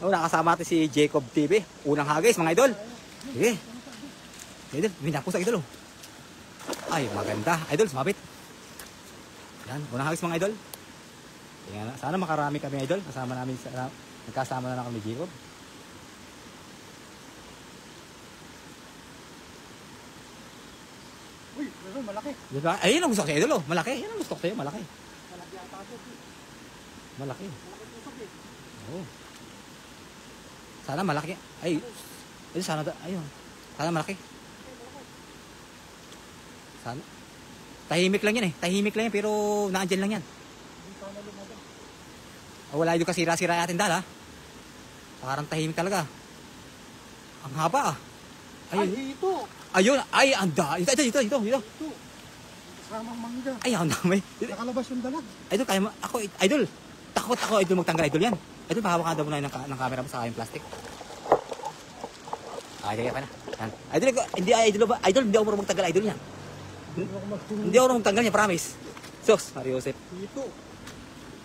Oh, nakasama natin si Jacob TV. Unang hagis, mga idol. Sige. Idol, minapos sa idol. Oh. Ay, maganda. Idol, sumabit. Yan, unang hagis mga idol. Yan, sana makarami kami idol. Kasama namin, nagkasama na kami Jacob. Uy, malaki. Diba? Ayun ang gusto ko sa idol. Oh. Malaki. Yan ang gusto ko sa'yo. Malaki. Malaki ata ito. Malaki. Malaki tusok eh. Oo. Sana malaki. Ay, sana, ayun. Sana malaki. Sana. Tahimik lang yan eh. Tahimik lang yan pero naandyan lang yan. Oh, wala yung kasira-sira natin dala. Parang tahimik talaga. Ang haba ah. Ayun. Ay, ito. Ayun. Ay, anda. Ito. Ito. Kasamang mangga. Ay, ang dami. Nakalabas yung dalag. Idol, kaya ako, idol. Takot ako, idol, magtanggal idol yan. Idol, pahawak ka daw muna ng camera mo sa aking plastic. Ay, kaya pa na. Yan. Idol, hindi, idol ba? Idol, hindi ako marunong magtanggal idol yan. Hindi ako marunong magtanggal niya, promise. Sos, Mario Joseph. Ito.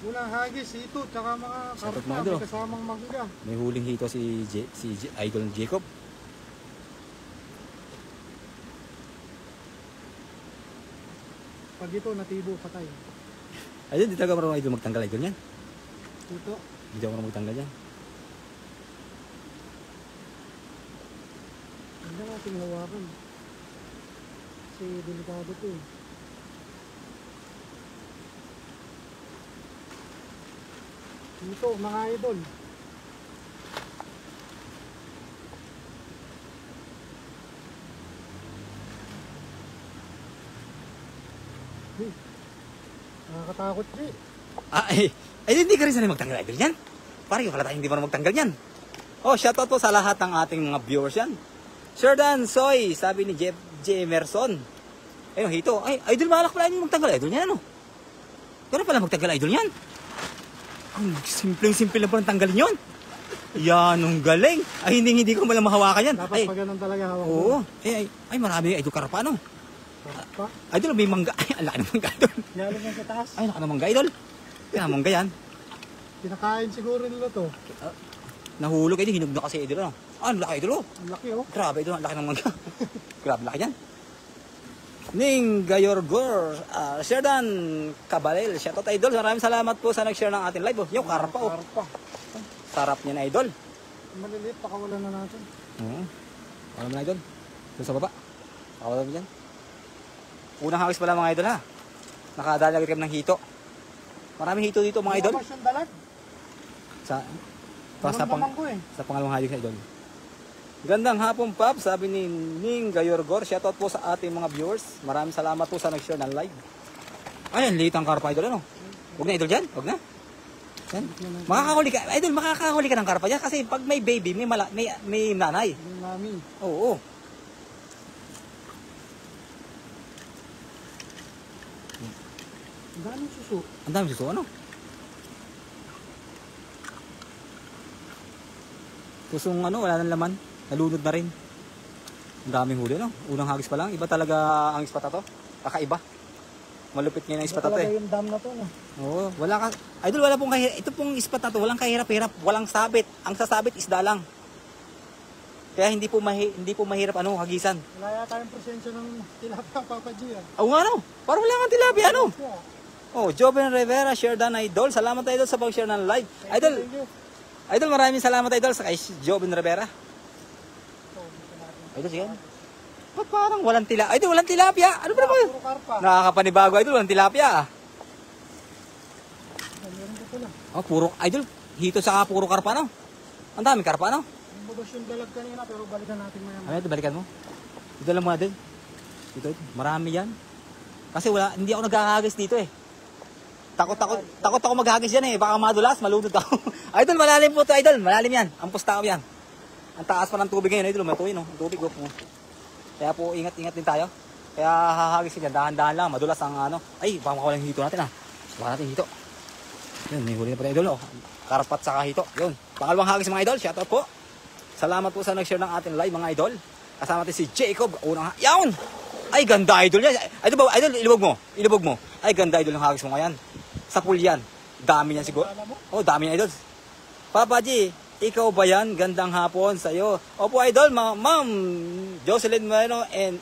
Unang hagis, ito. Tsaka mga karpa. May kasamang mangga. May huling hito si Idol Jacob. Pag ito, natibo, patay. Idol, hindi talaga marunong idol magtanggal idol yan. Ito. Hindi ako marunong magtanggal yan. Hindi natin hawakan. Kasi delikado ito eh. Ito, mga idol. Nakakatakot siya. Ay, hindi ka rin sanay magtanggal idol yan. Parang pala tayo hindi marunong magtanggal yan. Oh, shoutout po sa lahat ng ating mga viewers yan. Sherdan Soy, sabi ni Jeff J. Emerson. Ayun, hito. Ay, idol, malak pala yung magtanggal idol yan, ano? Pero pala magtanggal idol yan. Ang simpleng-simple lang po ng tanggalin yun. Yan, ang galing. Ay, hindi ko malang mahawakan yan. Dapat pa ganun talaga hawak. Oo. Ay, marami idol karapa, ano? Karpa? Idol, may mangga. Ay, ang laki ng mangga, idol. Yalo lang sa taas. Ay, laki ng mangga, idol. Kaya mangga yan. Pinakain siguro nila to. Nahulog, idol. Hinog na kasi, idol, ano? Ah, ang laki, idol, oh. Ang laki oh. Grabe, idol. Ang laki ng mangga. Grabe, laki yan. Ning Gayorgor, Sherdan Cabalel, shoutout idol. Maraming salamat po sa nag-share ng ating live. Yung karpa, oh. Karpa. Sarap niya na, idol. Maliliit, pakawalan na natin. Wala mo na, idol. Doon sa baba. Pakawalan mo dyan. Unang hawis pala mga idol, ha. Nakadalagay kami ng hito. Maraming hito dito mga idol. Lumabas yung dalag. Sa pangalawang hawis na idol. Gandang hapon, Pap, sabi ni Ning Gayorgor. Shoutout po sa ating mga viewers. Maraming salamat po sa nag-share ng live. Ayan, liit ang karpa, idol, ano? Huwag na, idol, dyan. Huwag na. Yan. Makakahuli ka, idol, makakahuli ka ng karpa dyan. Kasi pag may baby, may nanay. May mami. Oo. Ang daming suso. Ang daming suso, ano? Susong ano, wala nang laman. Nalunod na rin. Ang daming huli, no? Unang hagis pa lang. Iba talaga ang ispat na to. Kakaiba. Malupit ngayon ang ispat na to eh. Yung dam na to, no? Oo. Wala ka. Idol, wala pong kahirap. Ito pong ispat na to. Walang kahirap-hirap. Walang sabit. Ang sasabit, isda lang. Kaya hindi po mahirap ano, hagisan. Wala yata yung presensya ng tilapia, Papa G. Oo nga, no? Parang wala nga tilapia, ano? Oh, Joven Rivera, Sherdan Idol. Salamat idol sa pag-share ng live. Idol, idol, maraming salamat idol sa kay Joven Rivera. Idol, sige. Ba't parang walang tilapia? Idol, walang tilapia. Ano ba naman? Nakakapanibago, idol, walang tilapia. Oh, puro, idol, hito sa puro karpa, no? Ang daming karpa, no? Lumabas yung dalag kanina, pero balikan natin maya. Ano ito, balikan mo? Ito lang muna din. Ito, marami yan. Kasi wala, hindi ako naghahagis dito eh. Takot ako maghagis yan eh. Baka madulas, malunod ako. Idol, malalim po to, idol. Malalim yan. Ang pusta ko yan. Ang taas pa ng tubig ngayon, idol. Matuloy, no? Ang tubig, oh. Kaya po, ingat-ingat din tayo. Kaya hahagis yan. Dahan-dahan lang. Madulas ang ano. Ay, baka makawalan yung hito natin, ah. Baka natin hito. Yun, may huli na pala, idol, oh. Karpat saka hito. Yun. Pangalawang hagis, mga idol. Shoutout po. Salamat po sa nag-share ng ating live, mga idol. Kasama natin si Jacob. Unang yawn! Ay, ganda, idol yan. Idol, ilubog mo. Ay, ganda, idol, ng hagis mo ngayon. Sa pool yan. Dami yan siguro. Oh, dami yan, idol. Papa G, ikaw ba yan? Gandang hapon sa'yo. Opo, idol, ma'am Jocelyn Moreno and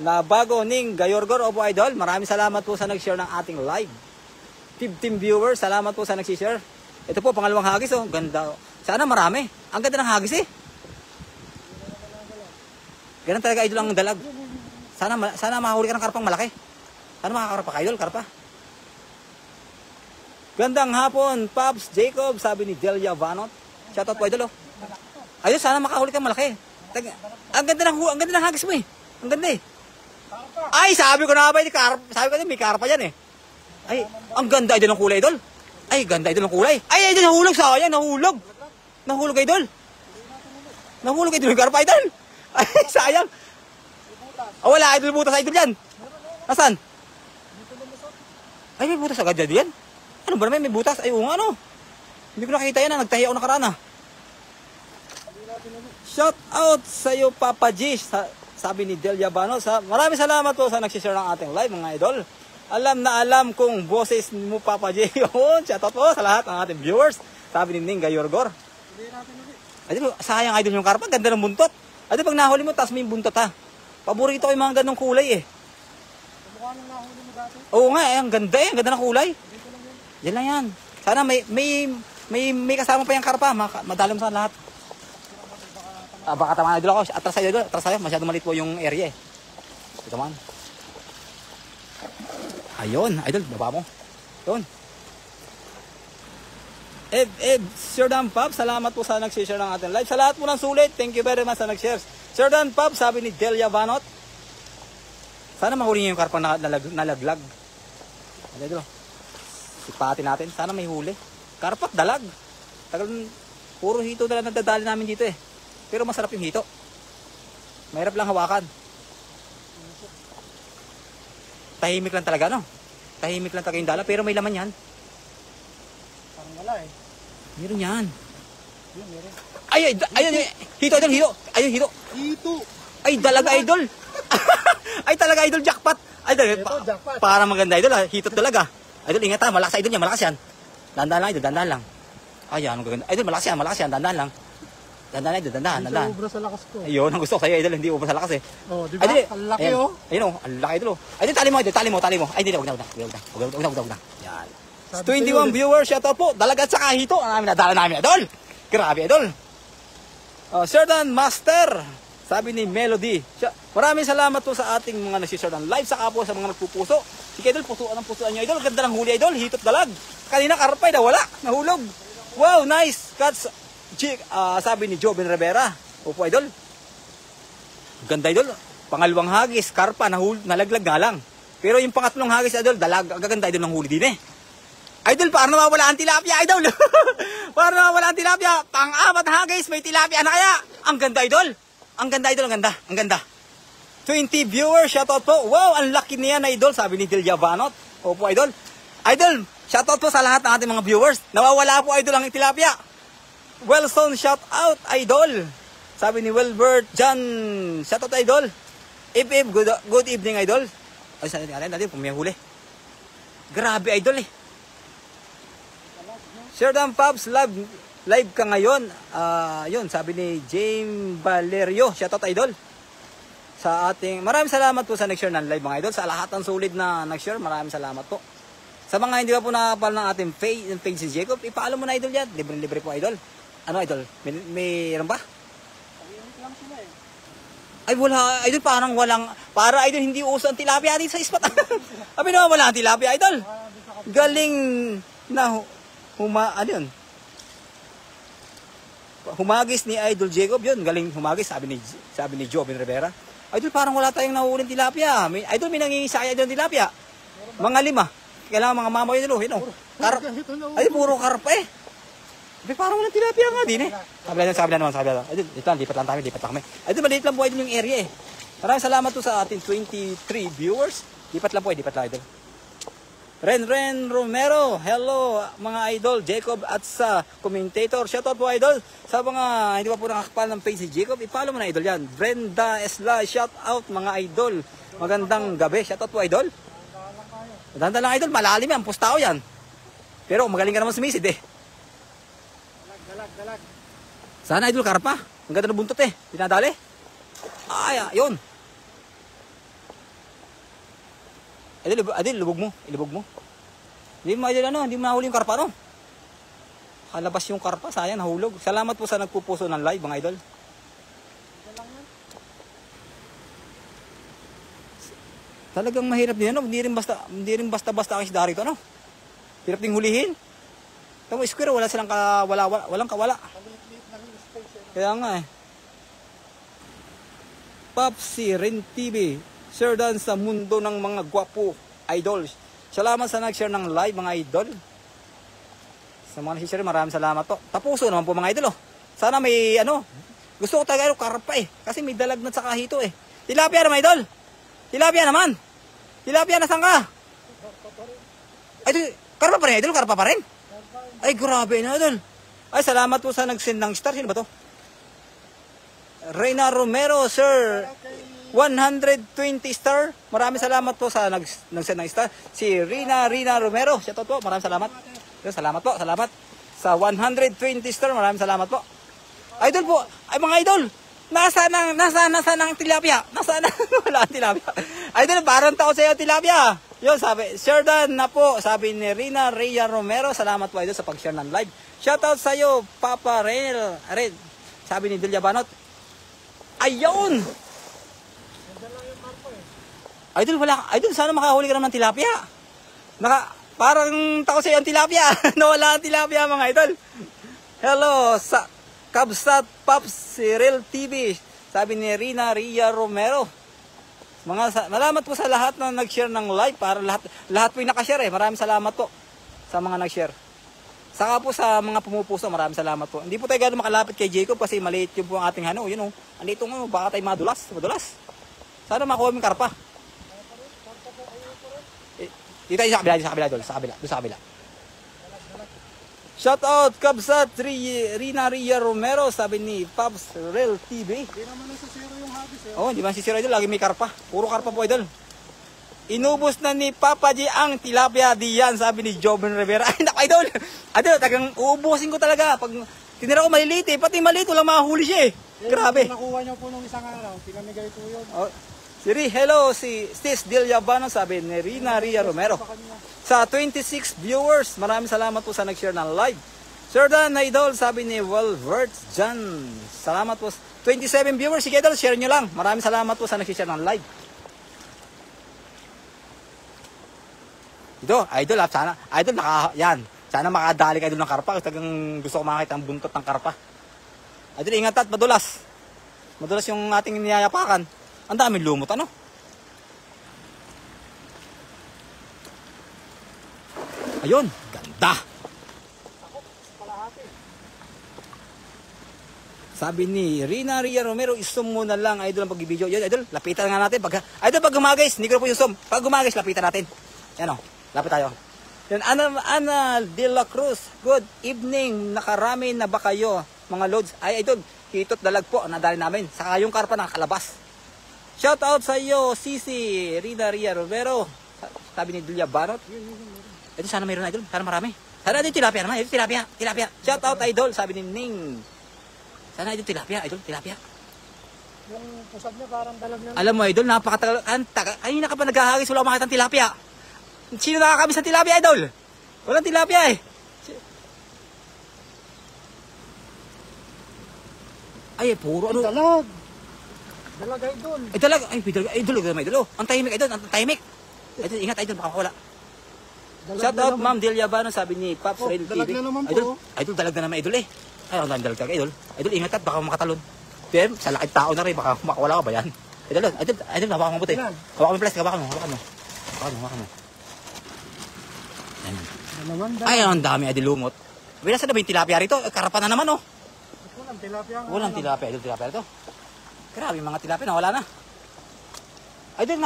na bago ning Gayorgor. Opo, idol, maraming salamat po sa nag-share ng ating live. 15 viewers, salamat po sa nag-share. Ito po, pangalawang hagis, oh. Ganda. Sana marami. Ang ganda ng hagis, eh. Ganun talaga, idol, ang dalag. Sana mahuli ka ng karpang malaki. Sana makakarpa ka, idol, karpa. Gandang hapon, Pops Jacob, sabi ni Delia Vanot. Shoutout po, idol, oh. Ayun, sana makahuli ka malaki. Ang ganda ng hagis mo, eh. Ang ganda, eh. Ay, sabi ko na ba, sabi ko na, may karpa yan, eh. Ay, ang ganda, idol, ng kulay, idol. Ay, ganda, idol, ng kulay. Ay, idol, nahulog, sayang, nahulog. Nahulog, idol. Nahulog, idol, ng karpa, idol. Ay, sayang. Oh, wala, idol, butas, idol, yan. Nasaan? Ay, may butas agad yan. Ano ba naman, may butas? Ay, ano? Hindi ko nakita yan, nagtahi ako nakaraan, ha. Shout out sa'yo, Papa G. Sabi ni Delia Bano. Maraming salamat po sa nagsishare ng ating live, mga idol. Alam na alam kung boses mo, Papa J. Yun, shout out po sa lahat ng ating viewers. Sabi ni Ning Gayorgor. Idol, sayang, idol, yung karpa. Ganda ng buntot. Idol, pag nahuli mo, taas mo yung buntot, ha. Paborito ko yung mga ganong kulay, eh. Mukha nang nahuli mo dati. Oo nga, ang ganda, eh. Ang ganda ng kulay. Yan lang yan. Sana may kasama pa yung karpa. Madalim sa lahat. Baka tama na, idol ako. Atras tayo, idol. Atras tayo. Masyado maliit po yung area, eh. Ito man. Ayun, idol, baba mo. Yun. Sir Dan Pop, salamat po sa nag-share ng ating live. Sa lahat po ng sulit, thank you very much sa nag-share. Sir Dan Pop, sabi ni Delia Vanot. Sana mahuli niyo yung karpa na nalaglag. Idol, ipatin natin. Sana may huli. Karpat, dalag. Tagal, puro hito na lang nagdadali namin dito, eh. Pero masarap yung hito. Mahirap lang hawakan. Tahimik lang talaga, no? Tahimik lang talaga yung dala, pero may laman yan. Parang wala, eh. Meron yan. Meron. Ay, hito, idol, hito. Ayun, hito. Hito. Ay, dalaga, idol. Ay, talaga, idol, jackpot. Idol, Ito, jackpot. para maganda, idol, ha? Hito talaga. Idol, ingat, ha? Malakas, idol, yan, malakas yan. Dandan lang, idol, dandan lang. Ay, ano gaganda. Idol, malakas yan, dandan lang. Dandan, idol, dandan. Hindi siya ubra sa lakas ko. Ayun, ang gusto ko sa'yo, idol, hindi ubra sa lakas, eh. Oh, di ba? Idol, Ang laki, ayan. oh. Ayun, oh, ang laki, idol, oh. Idol, tali mo. Ay, hindi, wag na. Yan. Sabi 21 sa'yo, viewers, shoutout po. Dalaga at saka hito. Ang nadala namin, idol. Grabe, idol. Sir Dan Master, sabi ni Melody. Maraming salamat po sa ating mga nagsishare ng live. Saka po sa mga nagpupuso. Sige, idol, pusuan niyo, idol. Ganda ng huli, idol. Hito't dalag. Kanina, karpay na wala. Nahulog. Wow, nice. Cuts. Sabi ni Joven Rivera. Opo, idol. Ganda, idol. Pangalawang hagis, karpa, nalaglag nga lang. Pero yung pangatlong hagis, idol, dalag. Ang gaganda, idol, ng huli din, eh. Idol, paano nawawala ang tilapia, idol? Paano nawawala ang tilapia? Pang-apat na hagis, may tilapia na kaya? Ang ganda, idol. Ang ganda, idol, ang ganda. 20 viewers, shoutout po. Wow, ang laki niya na, idol, sabi ni Delia Vanot. Opo, idol. Idol, shoutout po sa lahat ng ating mga viewers. Nawawala po, idol, ang tilapia. Wilson, shoutout, idol. Sabi ni Wilbert John, shoutout, idol. Good evening, idol. Ay, saan natin, kung may huli. Grabe, idol, eh. Sir Dan Pops, live ka ngayon. Yun, sabi ni James Valerio. Shoutout, idol. Sa ating, maraming salamat po sa nag-share ng live, mga idol. Sa lahat ng sulit na nag-share, maraming salamat po. Sa mga hindi pa po nakapal ng ating page si Jacob, ipaalam mo na, idol, yan. Libre po, idol. Ano, idol? Mayroon ba? Ay, wala. Idol, parang walang, para, idol, hindi uso ang tilapia dito sa ispat. Sabi naman, wala ang tilapia, idol. Galing na ano yun? Humagis ni Idol Jacob yun. Galing humagis, sabi ni Joven Rivera. Idol, parang wala tayong nahuhuling tilapia. Idol, may nangingisaya dyan tilapia. Mga 5. Kailangan mga mama yun, you know. Ay, puro karpa, eh. Ay, parang walang tilapia nga din, eh. Sabi na naman. Idol, lipat lang kami. Idol, maliit lang po, idol, yung area, eh. Maraming salamat po sa ating 23 viewers. Lipat lang, idol. Ren Romero, hello mga idol, Jacob at sa commentator. Shoutout po, idol. Sa mga hindi pa po nakakapal ng page si Jacob, ipalo mo na, idol, yan. Brenda Esla, shoutout mga idol. Magandang gabi, shoutout po, idol. Maganda lang, idol, malalim yan, pustao yan. Pero magaling ka naman sumisid, eh. Dalag. Sana idol karpa. Ang ganda ng buntot eh. Dinadali. Ay, yun. Idol, lubog mo. Ilubog mo. Hindi mo idol ano, hindi mo nahuli yung karpa no. Kalabas yung karpa, sayang nahulog. Salamat po sa nagpupuso ng live mga idol. Talagang mahirap din ano, hindi rin basta-basta ang isda rito ano. Hirap ding hulihin. Tamo square wala silang walang kawala. Kaya nga eh. Popsi Ren TV, Sir Dan sa mundo ng mga gwapo idol. Salamat sa nag-share ng live mga idol. Sa mga nag-share, maraming salamat po. Tapuso naman po mga idol oh. Sana may ano, gusto ko talaga karpa eh. Kasi may dalagnat sa kahito eh. Tilapia naman idol. Tilapia naman. Tilapia nasan ka? Ay, karpa pa rin idol, karpa pa rin. Ay, grabe na idol. Ay, salamat po sa nag-send ng star. Sino ba to? Reyna Romero, sir. 120 star. Maraming salamat po sa nag-send ng star. Si Rina Romero. Shoutout po. Maraming salamat. Salamat po. Salamat. Sa 120 star. Maraming salamat po. Idol po. Ay mga idol. Nasaan ang tilapia? Nasaan wala ang tilapia? Idol, parang tao sa iyo tilapia. Yun, sabi, Sir Dan na po, sabi ni Rina Romero. Salamat po idol sa pag-share ng live. Shoutout sa iyo, Papa Red. Sabi ni Delia Banot. Ayun! Idol, idol, sana makahuli ka naman ng tilapia. Parang tao sa iyo ang tilapia. Nawala ang tilapia mga idol. Hello, sa Kabsat Pops Cyril TV. Sabi ni Rina Romero. Salamat po sa lahat na nag-share ng live. Para lahat po yung nakashare eh. Maraming salamat po sa mga nag-share. Saka po sa mga pumupuso, maraming salamat po. Hindi po tayo gano'n makalapit kay Jacob kasi maliit yung po ang ating ano. Yun o. Andito nga, baka tayo madulas. Sana makuha yung karpa. Dito tayo sa kabila, Doon sa kabila. Shout out Kabsat Rina Romero, sabi ni Pops Real TV. Hindi naman nasisiro yung hagis eh. Oh, hindi man sisira idol, lagi may karpa. Puro karpa po idol. Inubos na ni Papa G ang tilapia diyan, sabi ni Joven Rivera. Ay, naku idol. Idol, tagang uubusin ko talaga. Pag tinira ko maliliit eh, pati maliit walang mahuli siya eh. Grabe. Nakuha niyo po nung isang araw, pinamigay po yun. Oh, hello, si Stis Dilyabano, sabi ni Rina Romero. Sa 26 viewers, maraming salamat po sa nag-share ng live. Sir Dan, idol, sabi ni Walvert Jan. Salamat po. 27 viewers, sige idol, share nyo lang. Maraming salamat po sa nag-share ng live. Ito, idol, sana, idol, yan. Sana makadali ka idol ng karpa. Tagang gusto ko makakita ang buntot ng karpa. Idol, ingat at madulas. Madulas yung ating niyayapakan. Ang daming lumot, ano? Ayun, ganda. Sabi ni Rina Romero, isum mo na lang, idol, ang pag-video. Yan, idol, lapitan nga natin. Idol, pag gumagais, hindi ko na po yung zoom. Pag gumagais, lapitan natin. Yan o, lapit tayo. Yan, Ana de la Cruz, good evening. Nakarami na ba kayo, mga loads? Ay, idol, hitot dalag po, nadali namin. Saka yung karpa nakakalabas. Shout out sa iyo, Sisi Rina Romero. Sabi ni Delia Banot. Ito sana mayroon idol, sana marami. Sana din tilapia naman, ito tilapia. Shout out idol, sabi ni Ning. Sana idol tilapia, tilapia. Yung pusad niya parang dalag na. Alam mo idol, napakatagal. Kanina ka pa naghahagis, wala makita ng tilapia. Sino nakakabis ng tilapia idol? Walang tilapia eh. Ay, puro ano. Dalag. Dalag idol. Idol, ang tahimik idol, ang tahimik. Idol, ingat idol, baka wala. Shout out Ma'am Delia Bano, sabi ni Pops Rail TV. Dalag na naman po. Idol, dalag na naman idol eh. Ay, ang dalag talaga idol. Idol, ingat at baka makatalon. Pero sa laking tao na rin, baka makawala ka ba yan? Idol, hawakan mo mabuti. Hawakan mo yung plastic, hawakan mo. Ay, ang dami idol lumot. Wala sa na ba yung tilapia rito? Karapa na naman oh. Walang tilapia, idol, Grabe, mga tilapia na, wala na. Idol,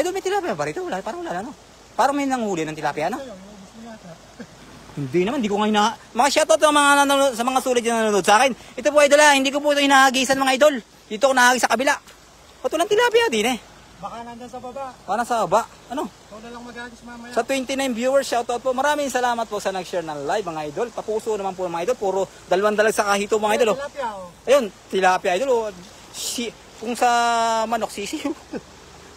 may tilapia ba rito? Parang wala na, no? Parang may nanghuli ng tilapia, no? Hindi naman, hindi ko nga mga shoutout sa mga sulit na nanonood sa akin. Ito po, idol, hindi ko po ito hinahagisan, mga idol. Dito ko nahagis sa kabila. Walang tilapia din eh. Baka nandyan sa baba. Para sa baba. Ano? Ikaw na lang maghagis mamaya. Sa 29 viewers, shoutout po. Maraming salamat po sa nag-share ng live mga idol. Papuso naman po mga idol. Puro dalawang dalag sa kahito mga idol. Oh. Tilapia, oh. Ayun, tilapia idol. Oh. Kung sa manok, sisiyo.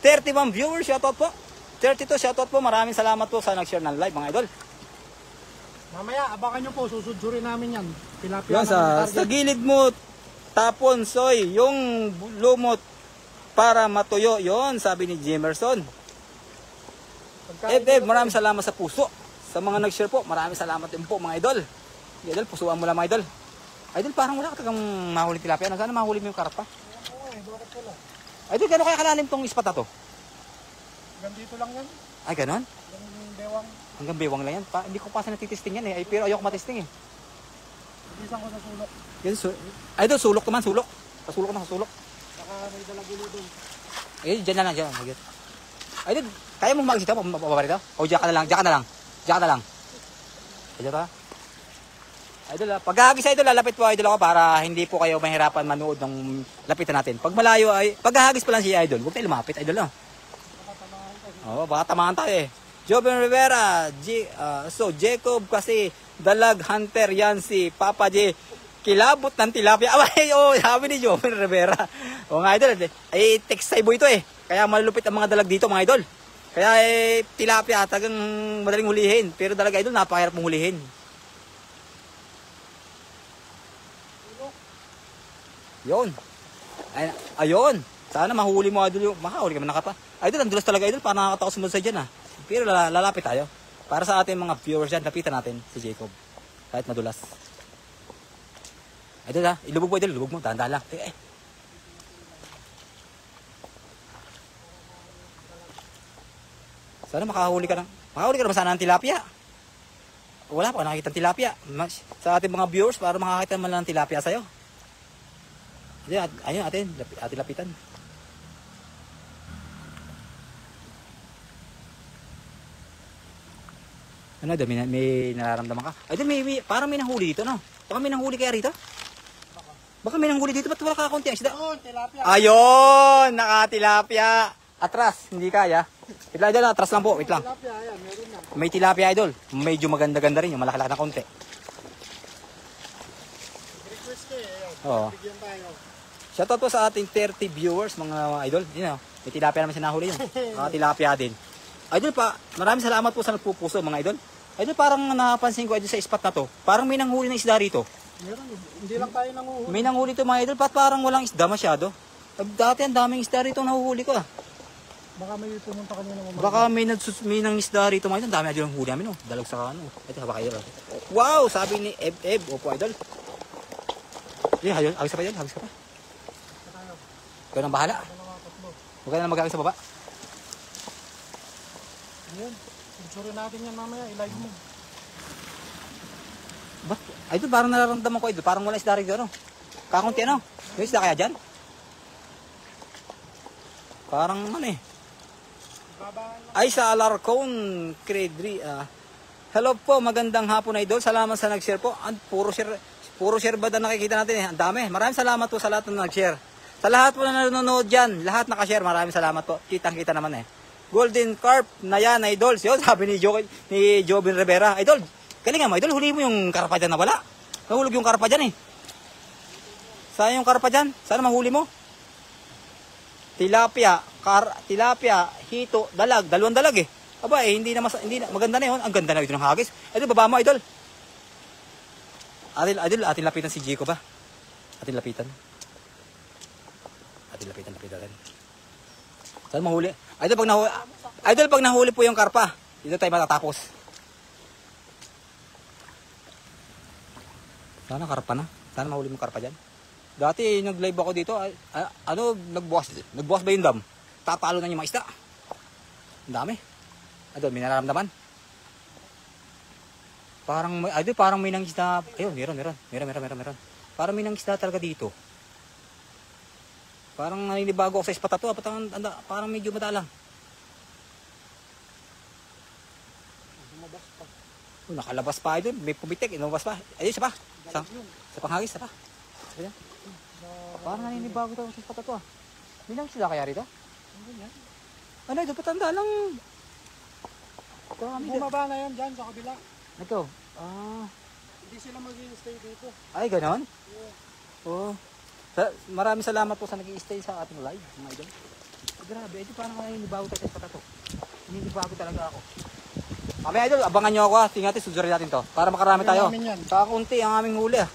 31 viewers, shoutout po. 32, shoutout po. Maraming salamat po sa nag-share ng live mga idol. Mamaya, abangan nyo po. Susudsurin namin yan. Tilapia Yan, sa gilid mo, tapon, soy, yung lumot para matuyo. Yon sabi ni Jimerson. Maraming salamat sa puso. Sa mga nag-share po, maraming salamat din po mga idol. Idol, pusuan mo lang mga idol. Idol, parang wala ka tagang mahuli tilapia. Sana mahuli mo yung karpa. Oo, bakit wala? Idol, gano'n kaya kalalim tong ispat na to? Gandito lang yan. Ay, gano'n? Yung bewang. Hanggang bewang lang yan. Hindi ko pa sa natitesting yan eh. Pero ayoko matesting eh. Isang ko sa sulok. Yan, idol, sulok naman, sulok. Pasulok na, sulok. Baka may dalagulo doon. Ayun, dyan na lang, dyan. Idol, kaya mo mag-isita pa, mapapari daw? O diyan ka na lang, diyan ka na lang. Diyan ka na lang. Diyan ka. Idol, paghahagis idol, lalapit po idol ako para hindi po kayo mahirapan manood ng lapitan natin. Pag malayo ay, paghahagis pa lang siya idol, huwag tayo lumapit idol no? Oo, baka tamaan tayo eh. Joven Rivera, Jacob kasi dalag hunter yan si Papa J. Kilabot ng tilapia. Abay, sabi ni Joven Rivera. O nga idol, ay text saibo ito eh. Kaya malulupit ang mga dalag dito mga idol. Kaya tilapia tagang madaling hulihin. Pero dalag idol, napakahirap mong hulihin. Yun. Ayun. Sana mahuli mo idol yung makahuli ka man nakapa. Idol, ang dulas talaga idol. Parang nakakatakot sumunod sa dyan Pero lalapit tayo. Para sa ating mga viewers dyan, lapitan natin si Jacob. Kahit madulas. Idol ilubog mo idol, ilubog mo. Dahan-dahan lang. Sana makahuli ka ng... Makahuli ka naman sana ng tilapia. Wala pa nakikita ng tilapia. Sa ating mga viewers, para makakita man lang ng tilapia sa'yo. Ayun, atin lapitan. Ano daw, may nararamdaman ka? Ay, parang may nahuli dito, no? Baka may nahuli kaya rito? Baka may nahuli dito, ba't wala ka konti ang isda? Tilapia. Ayun, nakatilapia. Atras, hindi kaya. Wait lang idol, atras lang po, wait lang. Tilapia, ayan, meron na. May tilapia idol. Medyo maganda-ganda rin, yung malaki-laki na konti. Request ko eh. Oo. Bigyan tayo. Shoutout po sa ating 30 viewers, mga idol. Yun may tilapia naman sinahuli yun. Tilapia din. Idol pa, maraming salamat po sa nagpupuso mga idol. Idol, parang napansin ko idol sa spot na to. Parang may nanghuli ng isda rito. Meron, hindi lang tayo nanguhuli. May nanghuli to mga idol, parang walang isda masyado. Dati ang daming isda rito nahuhuli ko Baka may pumunta kanina mo. Baka may nang isda rito mga idol. Ang dami idol ang huli namin Dalag sa ano. Ito haba kayo. Wow, sabi ni Eb. Opo idol. Idol, hagis ka pa idol, hagis ka pa. Ikaw nang bahala. Huwag ka na mag-agis sa baba. Ayan. Insure natin yan mamaya. I-live mo. Ba? Idol, parang nararamdaman ko idol. Parang wala isda rito Kakunti ano? May isda kaya dyan? Parang Ay sa Alarcon Credri. Hello po, magandang hapon idol. Salamat sa nag-share po. Puro share ba na nakikita natin Ang dami. Maraming salamat po sa lahat na nag-share. Sa lahat po na nanonood dyan, lahat naka-share, maraming salamat po. Kitang-kita naman Golden Carp na yan, idol. Yun, sabi ni Joven Rivera. Idol, galingan mo, idol, huli mo yung karpa dyan na wala. Nahulog yung karpa dyan Saan yung karpa dyan? Sana mahuli mo? Tilapia, hito, dalag, dalawang dalag Aba hindi na maganda na yun. Ang ganda na ito ng hagis. Idol, baba mo, idol. Atin lapitan si Jico ba? Atin lapitan. Saan mahuli? Idol, pag nahuli po yung karpa, dito tayo matatapos. Sana karpa na. Sana mahuli mo karpa dyan. Dati nag-live ako dito, nagbukas ba yung dam? Tatalo na yung mga isda. Ang dami. Idol, may nararamdaman. Parang may nangisda. Ayun, meron. Parang may nangisda talaga dito. Parang naninibago ako sa spot to. Parang medyo madalang. Nakalabas pa idol. May pumitik. Inabas pa. Ayun, isa pa. Sa panghagis, isa pa. Parang naninibago tayo sa spot to May nangisda kaya rito? Ano, idol, patanda lang. Kami Bumaba na yan dyan sa kabila. Ito. Ah. Hindi sila mag-i-stay dito. Ay, ganon? Yeah. Oo. Maraming salamat po sa nag-i-stay sa ating live, mga idol. Grabe, ito parang naninibago tayo sa patato. Naninibago talaga ako. Kami idol, abangan nyo ako ha. Tingnan natin, susurin natin to. Para makarami tayo. Kakunti ang aming huli ah.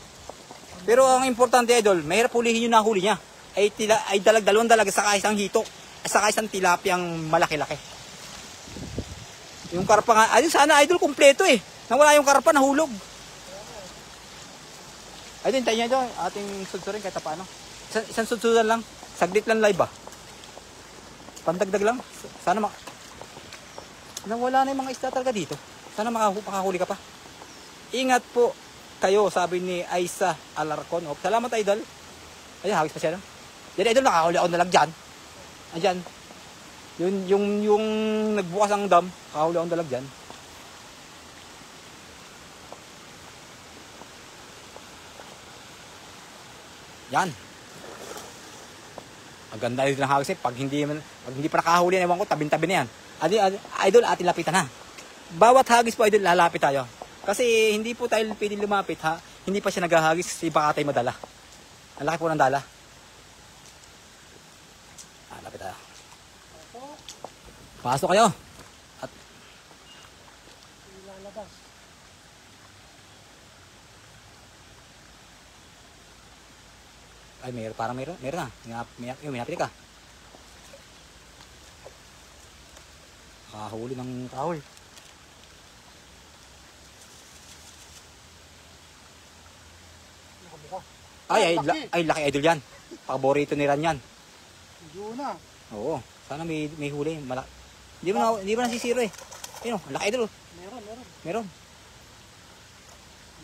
Pero ang importante idol, mahirap hulihin yung nahuli niya. Ay dalawang dalag saka isang hito. Saka isang tilapiyang malaki-laki. Yung karpa nga, ayun sana idol, kumpleto eh. Nawala yung karpa, nahulog. Ayun, hintayin nyo ito, ating sudsurin kahit paano. Isang sudsuran lang, saglit lang live ah. Pandagdag lang. Sana nawala na yung mga isda talaga dito. Sana makahuli ka pa. Ingat po kayo, sabi ni Aisa Alarcon. Oh, salamat idol. Ayun, hawis pa siya. No? Yan idol, nakahuli ako na lang dyan. Ayan. Yung nagbukas ang dam, nakahuli ako na lang dyan. Yan. Maganda yun ng hagis eh. Pag hindi pa nakahuli, ewan ko, tabing-tabi na yan. Idol, atin lapitan na. Bawat hagis po, idol, lalapit tayo. Kasi hindi po tayo pwede lumapit ha. Hindi pa siya naghahagis kasi baka tayo madala. Ang laki po ng dala. Lapit tayo. Pasok kayo. At ilalabas. ay, parang meron na. May napili ka. Huli ng kahol. Ay, laki idol yan. Paborito ni Ran yan. Yun na. Oo, sana may huli. Hindi mo nasisiro eh. Ayun, laki idol. Meron.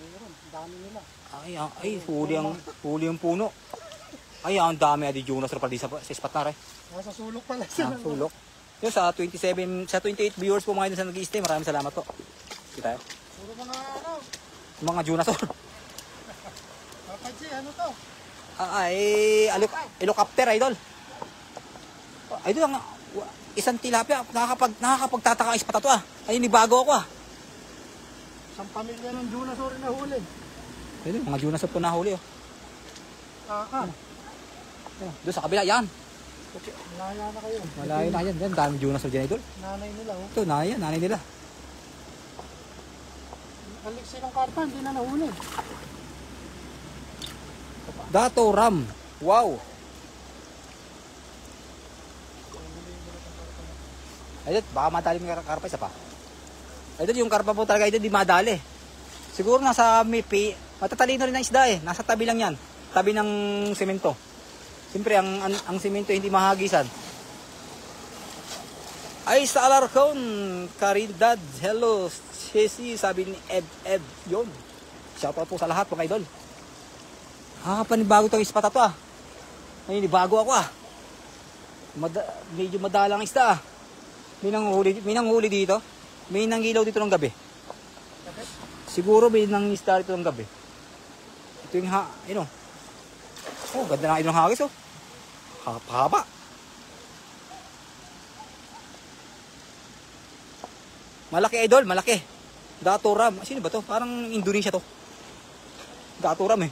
Ang dami nila. Ay, huli ang puno. Ay, ang dami adi Jonas pala sa spot na rin. Nasa sulok pala sila. Sulok. Yun, sa 28 viewers po mga yun sa nag-i-stay. Maraming salamat po. Kita tayo. Puro mga Mga Jonas. Papadji, ano to? Helicopter idol. Idol, isang tilapia. Nakakapagtataka ang ispat to ah. Ay, nibago ako ah. Isang pamilya ng Junasor na huli. Idol, mga Jonas po nahuli oh. Doon sa kabila, yan. Malaya na kayo. Malayo na yan. Yan, dami Jonas dyan idol. Nanay nila oh. Ito, nanay nila. Balik silang karpa, hindi na nahuli. Dato Ram. Wow. Ayun, baka madali yung karpa isa pa. Ayun, yung karpa po talaga ito, di madali. Siguro nasa matatalino rin ang isda eh. Nasa tabi lang yan. Tabi ng semento. Siyempre, ang semento hindi mahagisan. Ay, sa Alarcon, Caridad, hello, Chessy, sabi ni Ed, yun. Shoutout po sa lahat, mga idol. Panibago itong ispat to ah. Panibago ako ah. Medyo madalang isda ah. May nanghuli dito. May nanggilaw dito ng gabi. Siguro may nangisda dito ng gabi. Ito yung oh, ganda ng ng hagis oh. Haba. Malaki idol, malaki. Dato Ram. Sino ba to? Parang Indonesia to. Dato Ram eh.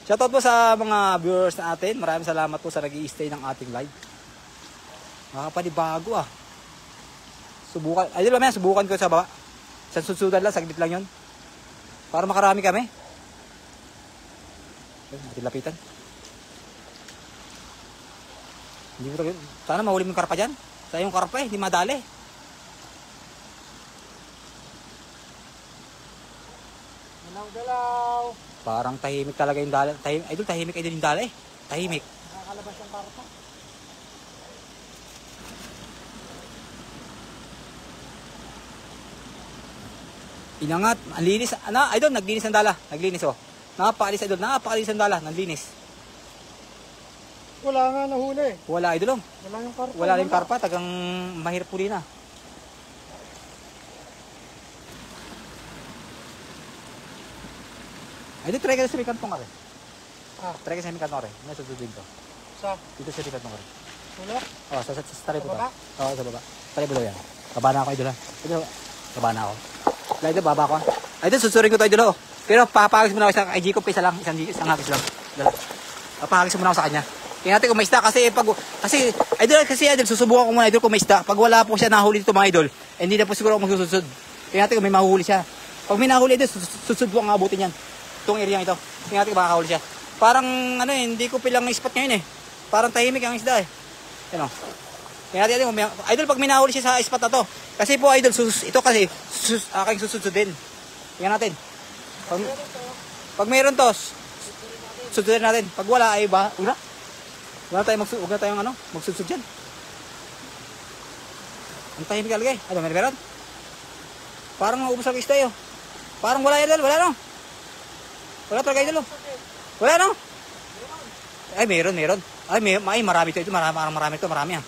Shoutout po sa mga viewers natin. Maraming salamat po sa nag-i-stay ng ating live. Nakapanibago ah. Subukan. Idol, mamaya subukan ko sa baba. Sa susudan lang, saglit lang yun. Para makarami kami. Natin lapitan. Hindi mo talaga. Sana mahuli mo yung karpa dyan. Sa yung karpa eh, hindi madali. Galaw. Parang tahimik talaga yung dala. Tahimik idol yung dala eh. Tahimik. Nakakalabas yung karpa. Inangat, ang linis. Idol, naglinis ang dala. Naglinis oh. Napakalis idol, napakalis ang dala. Naglinis. Wala nga nahuli. Wala idol oh. Wala yung karpa. Wala rin karpa, tagang mahirap huli na. Idol, try ka sa may kantong ka rin. Try ka sa may kantong ka rin. May susudin ko. Sa? Dito sa may kantong ka rin. Sulok? Oh, sa tari po to. Sa baba? Oo, sa baba. Pare ba daw yan? Baba na ako, idol ha. Idol, baba na ako. Idol, baba ako ha. Idol, susurin ko to, idol oh. Pero papahagis muna ako sa kay Jacob, isa lang, isang hagis lang. Papahagis muna ako sa kanya. Tingnan natin kung may isda kasi idol, susubukan ko muna idol kung may isda. Pag wala po siya nahuli dito mga idol, hindi na po siguro ako magsusud. Tingnan natin kung may mahuli siya. Pag may nahuli idol, susud po ang abutin yan. Itong area ito. Tingnan natin kung makakahuli siya. Parang ano eh, hindi ko pilang spot ngayon eh. Parang tahimik ang isda eh. Yan o. Tingnan natin kung may, idol pag may nahuli siya sa spot na to. Kasi po idol, ito kasi aking susudin. Tingnan natin. Pag mayroon to, susudin natin. Pag wala ay ba, Huwag na tayong magsusud dyan. Ang tahimik talaga eh. Ano, meron? Parang maubos ang isda yun. Parang wala idol, wala no? Wala talaga idol. Wala no? Ay, meron. Ay, marami ito. Marami ah.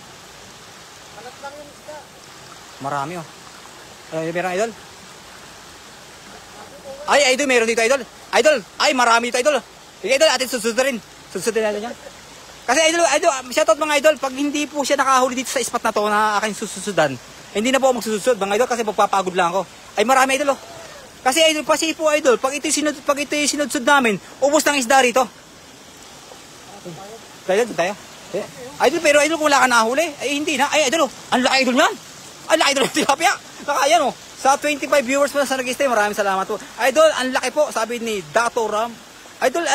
Kalat lang yung isda. Marami oh. Ay, meron idol. Ay, idol, meron dito idol. Idol, ay, marami dito idol. Sige idol, atin susudin. Susudin natin yan. Kasi idol, shoutout mga idol, pag hindi po siya nakahuli dito sa spot na to na aking sususudan, hindi na po ako magsusud mga idol kasi magpapagod lang ako. Ay marami idol oh. Kasi idol, pasi po idol, pag ito sinudsud namin, ubos ng isda rito. Tayo. Idol, pero idol kung wala ka nahuli, ay hindi na. Ay idol oh, ang laki idol niyan. Ang laki idol ng tilapia. Nakayan oh. Sa 25 viewers po na sa nag-stay, maraming salamat po. Idol, ang laki po, sabi ni Dato Ram. Idol,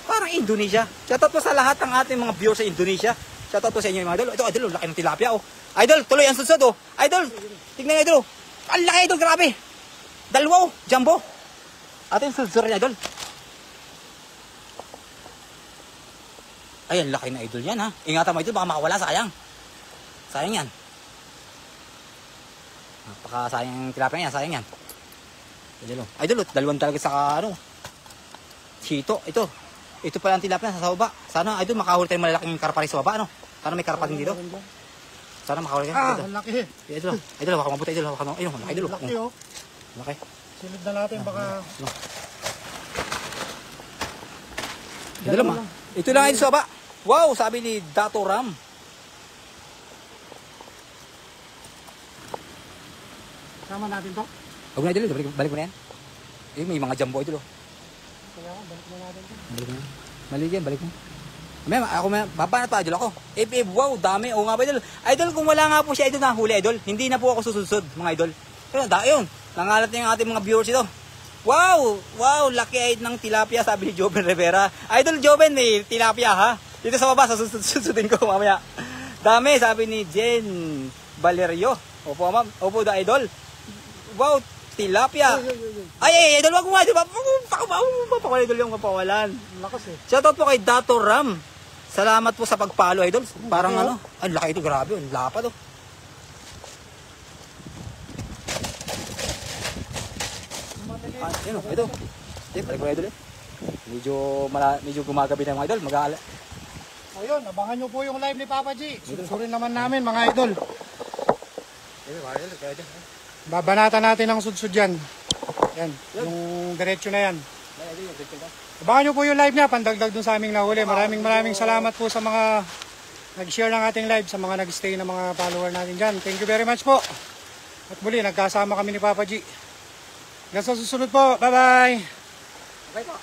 parang Indonesia. Shoutout po sa lahat ng ating mga viewers sa Indonesia. Shoutout po sa inyo mga idol. Ito, idol, laki ng tilapia, oh. Idol, tuloy ang susod, oh. Idol, tignan idol, oh. Ang laki, idol, grabe. Dalawa, oh, jumbo. Ating susod rin, idol. Ay, ang laki na idol yan, ha. Ingatan mo, idol, baka makawala, sayang. Sayang yan. Napakasayang tilapia yan, sayang yan. Idol, oh. Idol, oh, dalawang talaga sa, Sito, ito pala ang tilapia sa baba. Sana idol makahuli tayo malaking karpa rin sa baba, ano? Sana may karpa din dito. Sana makahuli tayo. Ang laki. Idol, baka mabuti idol, baka ayun, idol. Laki oh. Laki. Silid na natin baka. Idol lang. Ito lang idol sa baba. Wow, sabi ni Dato Ram. Sama natin to. Huwag na idol, balik mo na yan. May mga jumbo idol. Balik na natin to. Balik mo. Ako baba na to idol ako. Wow, dami. Oo nga ba idol? Idol, kung wala nga po siya idol nahuli idol, hindi na po ako sususod mga idol. Pero yun, nangalat na yung ating mga viewers ito. Wow, laki ng tilapia sabi ni Joven Rivera. Idol Joven, may tilapia ha. Dito sa baba, susudin ko mamaya. Dami, sabi ni Jen Valerio. Opo ma'am, opo da idol. Wow, tilapia. Ay, idol, wag mo nga, idol. Pakawala idol yung kapawalan. Lakas eh. Shoutout po kay Dato Ram. Salamat po sa pagpalo, idol. Parang ang laki ito, grabe. Ang lapad, oh. Yun, ito. Balik mo idol eh. Medyo gumagabi na mga idol. O yun, abangan nyo po yung live ni Papa G. Susurin naman namin mga idol. Babanatan natin ang sudsud yan. Yan, yung diretso na yan. Abangan nyo po yung live niya, pandagdag dun sa aming nahuli. Maraming salamat po sa mga nag-share ng ating live, sa mga nag-stay na mga follower natin dyan. Thank you very much po. At muli, nagkasama kami ni Papa G. Hanggang sa susunod po. Bye-bye! Okay po.